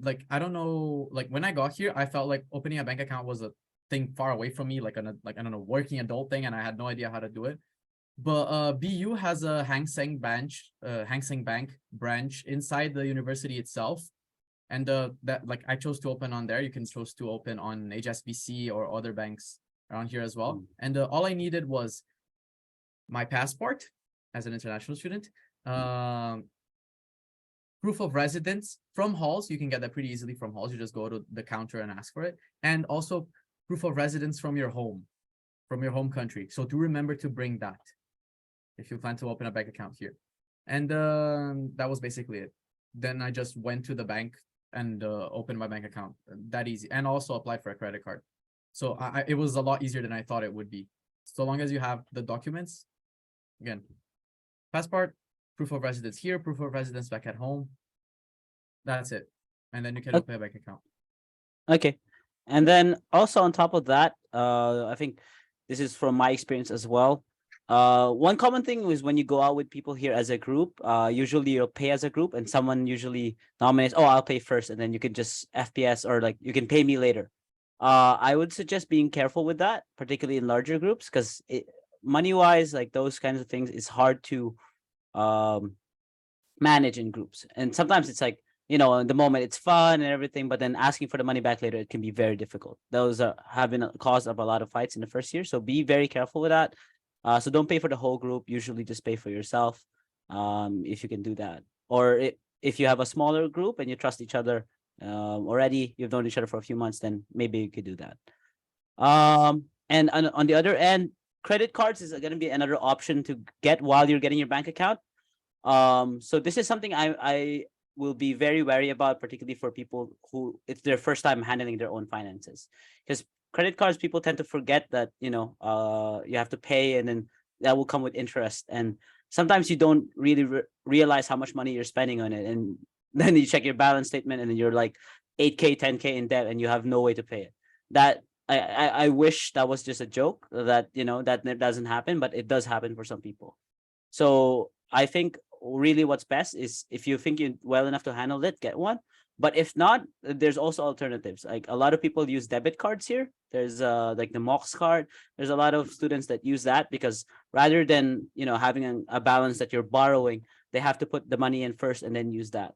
like I don't know, like when I got here, I felt like opening a bank account was a thing far away from me, like like I don't know, working adult thing, and I had no idea how to do it. But BU has a Hang Seng Bank branch inside the university itself. And that like I chose to open on there. You can choose to open on HSBC or other banks around here as well. And all I needed was my passport as an international student, proof of residence from halls. You can get that pretty easily from halls. You just go to the counter and ask for it. And also proof of residence from your home country. So do remember to bring that if you plan to open a bank account here. And that was basically it. Then I just went to the bank and opened my bank account. That easy. And also applied for a credit card. So it was a lot easier than I thought it would be. So long as you have the documents, again, passport, proof of residence here, proof of residence back at home. That's it. And then you can open a bank account. Okay. And then also on top of that, I think this is from my experience as well. One common thing is when you go out with people here as a group, usually you'll pay as a group and someone usually nominates, oh, I'll pay first, and then you can just FPS or like you can pay me later. I would suggest being careful with that, particularly in larger groups, because money-wise, like those kinds of things, is hard to manage in groups. And sometimes it's like, you know, in the moment it's fun and everything, but then asking for the money back later, it can be very difficult. Those have been a cause of a lot of fights in the first year. So be very careful with that. So don't pay for the whole group. Usually just pay for yourself, if you can do that. Or if you have a smaller group and you trust each other already, you've known each other for a few months, then maybe you could do that. And on the other end, credit cards is going to be another option to get while you're getting your bank account. So this is something I will be very wary about, particularly for people who it's their first time handling their own finances. Because credit cards, people tend to forget that, you know, you have to pay and then that will come with interest. And sometimes you don't really realize how much money you're spending on it. And then you check your balance statement and then you're like 8K, 10K in debt and you have no way to pay it. That I wish that was just a joke, that, you know, that doesn't happen, but it does happen for some people. So I think really what's best is if you think you're well enough to handle it, get one. But if not, there's also alternatives. Like a lot of people use debit cards here. There's like the Mox card. There's a lot of students that use that because rather than, you know, having a balance that you're borrowing, they have to put the money in first and then use that.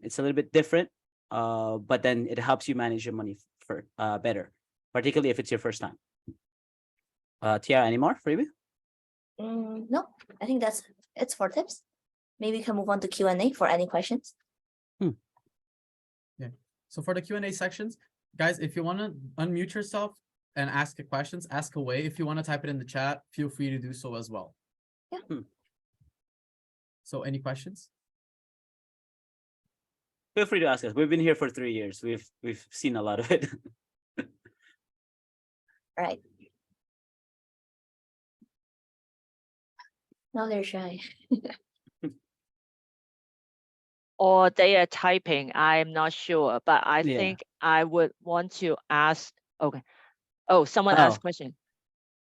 It's a little bit different, but then it helps you manage your money for better, particularly if it's your first time. Tiara, any more for you? No, I think it's for tips. Maybe we can move on to Q&A for any questions. So for the Q&A sections, guys, if you want to unmute yourself and ask questions, ask away. If you want to type it in the chat, feel free to do so as well. Yeah. So any questions? Feel free to ask us. We've been here for 3 years. We've seen a lot of it. Right. Now they're shy. Or they are typing, I'm not sure, but I Yeah. think I would want to ask, okay. Oh, someone asked Oh. question.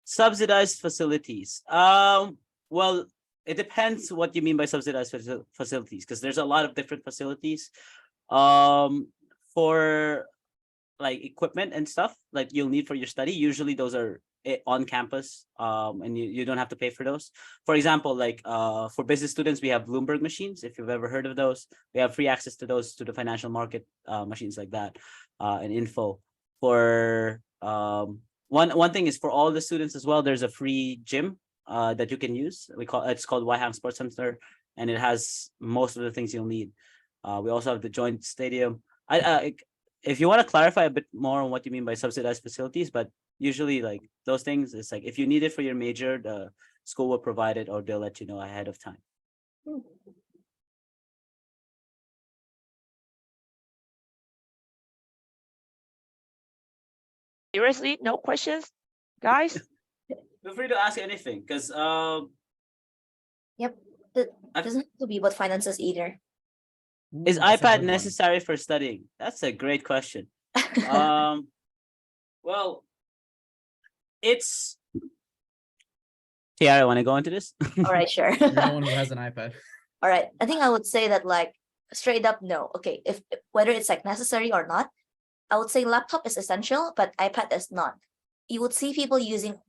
Subsidized facilities. Well, it depends what you mean by subsidized facilities, because there's a lot of different facilities. For like equipment and stuff like you'll need for your study. Usually those are on campus, and you don't have to pay for those. For example, like for business students, we have Bloomberg machines. If you've ever heard of those, we have free access to those, to the financial market machines like that, and info. For one thing is for all the students as well, there's a free gym that you can use. It's called Waihang Sports Center, and it has most of the things you'll need. We also have the joint stadium. If you want to clarify a bit more on what you mean by subsidized facilities, but usually like those things, it's like if you need it for your major, the school will provide it or they'll let you know ahead of time. Seriously, no questions, guys? Feel free to ask anything, because Yep. It doesn't have to be about finances either. is That's a iPad good one. necessary for studying? That's a great question. Well, it's Tiara, want to go into this? All right, sure. You're the one who has an iPad. All right. I think I would say that like straight up no. Okay, if whether it's like necessary or not, I would say laptop is essential, but iPad is not. You would see people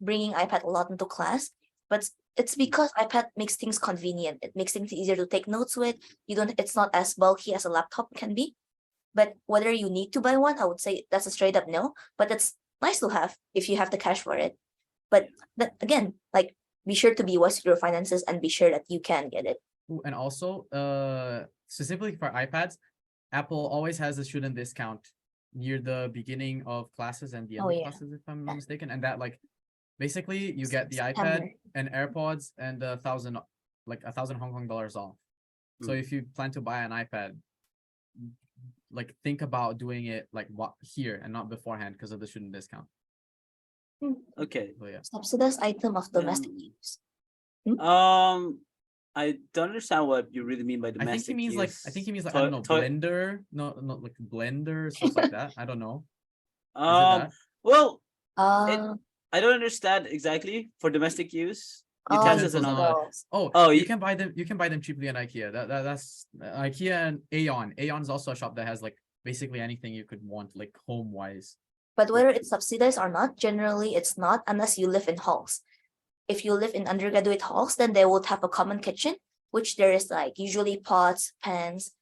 bringing iPad a lot into class, but it's because iPad makes things convenient. It makes things easier to take notes with. It's not as bulky as a laptop can be. But whether you need to buy one, I would say that's a straight up no. But it's nice to have if you have the cash for it. But that again, like be sure to be wise with your finances and be sure that you can get it. Ooh, and also, specifically for iPads, Apple always has a student discount near the beginning of classes and the end Oh, of yeah. classes, if I'm not mistaken. And that like, basically you get the September. iPad and AirPods and $1,000 Hong Kong dollars off. So Mm. if you plan to buy an iPad, like think about doing it like here and not beforehand because of the student discount. Okay. So yeah. Subsidized item of domestic use. I don't understand what you really mean by I think domestic he means use. I think he means like, I Toi- don't know, toi- blender, not like blender, stuff like that. I don't know. Is it Um, that? well, Uh, I don't understand exactly for domestic use. oh, Utensils and all that. utensils. Oh, you- you can buy them. You can buy them cheaply in IKEA. That's IKEA and Aeon. Aeon is also a shop that has like basically anything you could want, like home wise. But whether it's subsidized or not, generally it's not unless you live in halls. If you live in undergraduate halls, then they would have a common kitchen, which there is like usually pots, pans,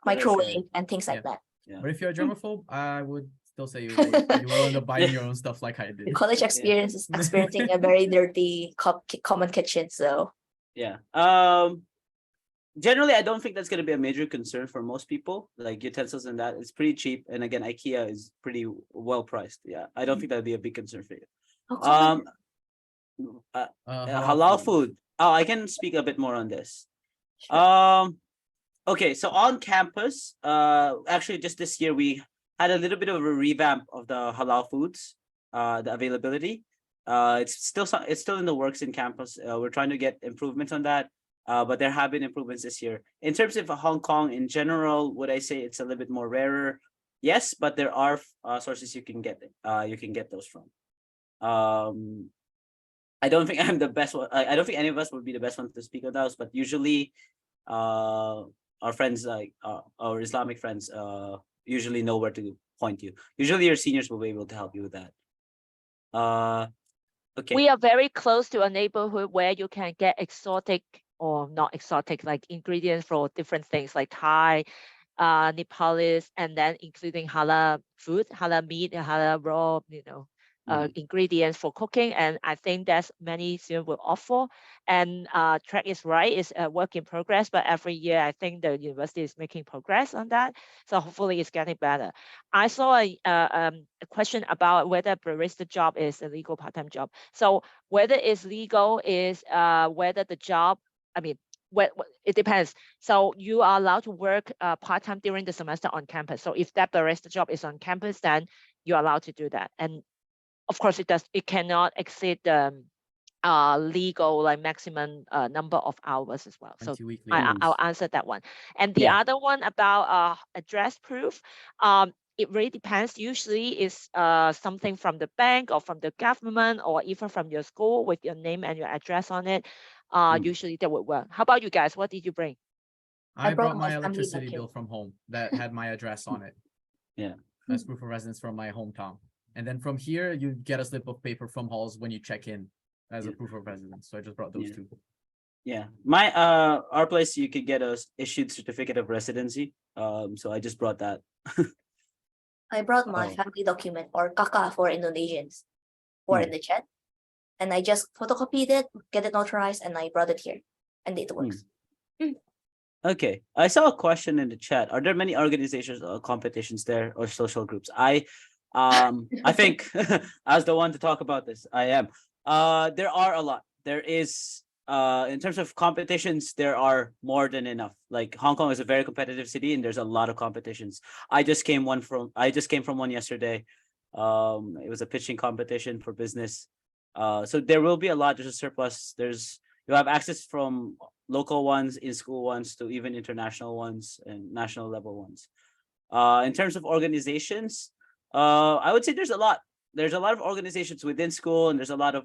microwave, and things like that. But if you're a germaphobe, I would still say you will end up buying Yeah. your own stuff like I did. College experience is experiencing a very dirty common kitchen. So Yeah. Generally, I don't think that's going to be a major concern for most people. Like utensils and that, it's pretty cheap, and again, IKEA is pretty well priced. Yeah, I don't think that'd be a big concern for you. how come? Halal food. Oh, I can speak a bit more on this. Sure. Okay, so on campus, actually just this year we had a little bit of a revamp of the halal foods, the availability. It's still in the works in campus. We're trying to get improvements on that. But there have been improvements this year. In terms of Hong Kong in general, would I say it's a little bit more rarer? Yes, but there are sources you can get those from. I don't think I'm the best one. I don't think any of us would be the best one to speak on those, but usually our friends, like our Islamic friends, usually know where to point you. Usually your seniors will be able to help you with that. Okay. We are very close to a neighborhood where you can get exotic or not exotic, like ingredients for different things like Thai, Nepalese, and then including halal food, halal meat, halal raw, ingredients for cooking. And I think that's many students will offer. And Track is right, it's a work in progress, but every year I think the university is making progress on that. So hopefully it's getting better. I saw a question about whether barista job is a legal part-time job. So whether it's legal is whether the job, it depends. So you are allowed to work part-time during the semester on campus. So if that barista job is on campus, then you're allowed to do that. And of course, it cannot exceed the legal like maximum number of hours as well. So 20 weekly I'll hours. answer that one. And the Yeah. other one about address proof, it really depends. Usually it's something from the bank or from the government or even from your school with your name and your address on it. Usually that would work. How about you guys? What did you bring? I brought brought my my family electricity document. bill from home that had my address on it. Yeah. That's proof of residence from my hometown. And then from here, you get a slip of paper from halls when you check in as a Yeah. proof of residence. So I just brought those Yeah. two. Yeah, our place you could get a issued certificate of residency. So I just brought that. I brought my Oh. family document or KAKA for Indonesians or in the chat. And I just photocopied it, get it notarized, and I brought it here. And it works. Okay, I saw a question in the chat. Are there many organizations or competitions there or social groups? I think as the one to talk about this, I am. There are a lot. There is in terms of competitions, there are more than enough. Like Hong Kong is a very competitive city and there's a lot of competitions. I just came from one yesterday. It was a pitching competition for business. So there will be a lot. There's a surplus. You have access from local ones, in-school ones, to even international ones and national level ones. In terms of organizations, I would say there's a lot. There's a lot of organizations within school, and there's a lot of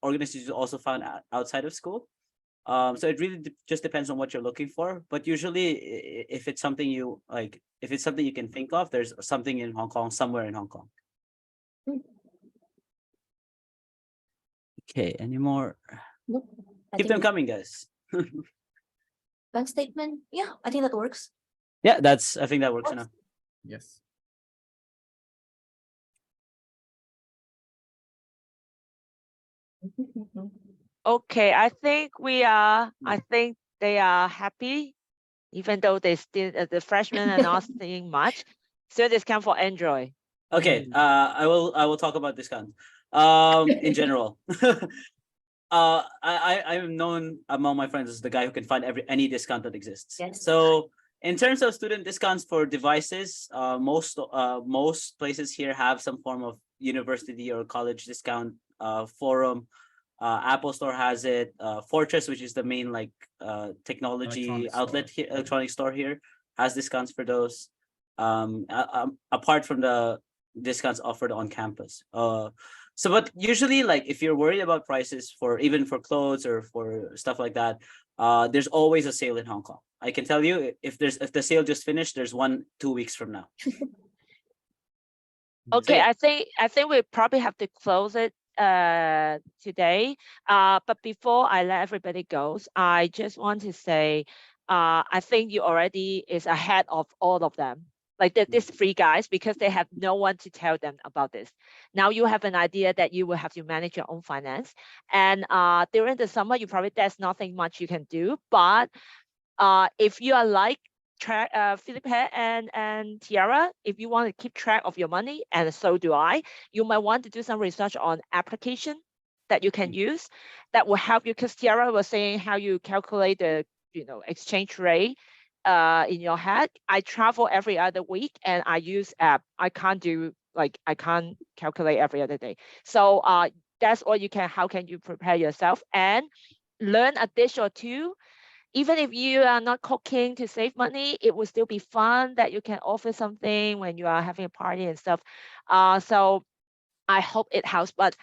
organizations also found outside of school. So it really just depends on what you're looking for. But usually, if it's something you like, if it's something you can think of, there's something in Hong Kong, somewhere in Hong Kong. Mm. Okay, any more? Nope. I Keep think them we- coming, guys. Bank statement. Yeah, I think that works. Yeah, I think that works enough. Yes. Okay, I think I think they are happy, even though they still, the freshmen are not seeing much. Still discount for Android. Okay, I will talk about discount. In general. I'm known among my friends as the guy who can find any discount that exists. Yes. So in terms of student discounts for devices, most places here have some form of university or college discount forum. Apple Store has it. Fortress, which is the main technology Electronic outlet store. here, electronic store here, has discounts for those. Apart from the discounts offered on campus. So but usually if you're worried about prices for even for clothes or for stuff like that, there's always a sale in Hong Kong. I can tell you if the sale just finished, there's 1-2 weeks from now. Okay, yeah. I think we probably have to close it today. But before I let everybody go, I just want to say I think you already is ahead of all of them. Like these 3 guys, because they have no one to tell them about this. Now you have an idea that you will have to manage your own finance. And during the summer, there's nothing much you can do. But if you are like Philip and Tiara, if you want to keep track of your money, and so do I, you might want to do some research on application that you can use that will help you. Because Tiara was saying how you calculate the exchange rate in your head. I travel every other week and I use app. I can't calculate every other day. So that's all you can. How can you prepare yourself and learn a dish or two? Even if you are not cooking to save money, it will still be fun that you can offer something when you are having a party and stuff. So I hope it helps. But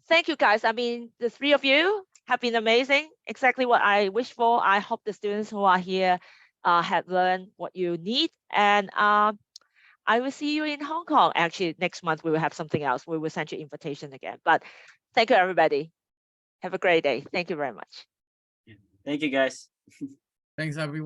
thank you guys. I mean, the 3 of you have been amazing. Exactly what I wish for. I hope the students who are here have learned what you need. And I will see you in Hong Kong. Actually, next month we will have something else. We will send you invitation again. But thank you, everybody. Have a great day. Thank you very much. Thank you, guys. Thanks, everyone.